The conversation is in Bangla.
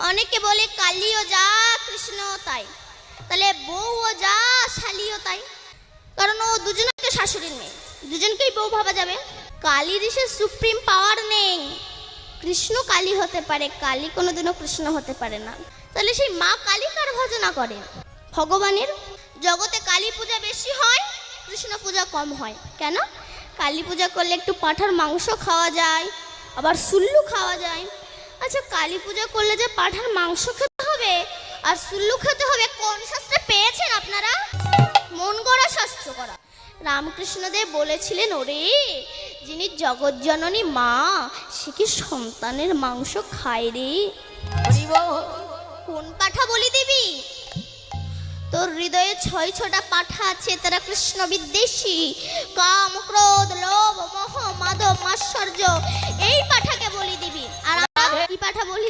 অনেকে বলে কালীও যা কৃষ্ণও তাই, তাহলে বউও যা শালিও তাই, কারণ ও দুজনকে শাশুড়ির মেয়ে, দুজনকেই বউ ভাবা যাবে। কালীর সে সুপ্রিম পাওয়ার নেই। কৃষ্ণ কালী হতে পারে, কালী কোনোদিনও কৃষ্ণ হতে পারে না। তাহলে সেই মা কালী কার ভজনা করে? ভগবানের। জগতে কালী পূজা বেশি হয়, কৃষ্ণ পূজা কম হয়। কেন? কালী পূজা করলে একটু পাঁঠার মাংস খাওয়া যায়, আবার সুল্লু খাওয়া যায়। আচ্ছা, কালী পূজা করলে যে পাঁঠার মাংস খেতে হবে আর সুল্লু খেতে হবে, কোন শাস্ত্রে পেয়েছেন আপনারা? মন গড়া শাস্ত্র করা। রামকৃষ্ণদেব বলেছিলেন, ওরে যিনি জগৎজননী মা, সে কি সন্তানের মাংস খায় রে? কোন পাঠা বলি দিবি? তোর হৃদয়ে 6টা পাঠা আছে, তারা কৃষ্ণ বিদ্বেষী। কাম, ক্রোধ, লোভ, মোহ, মাধব, মাৎসর্য, এই পাঠাকে বলি দিবি। আর কি পাঠা বলি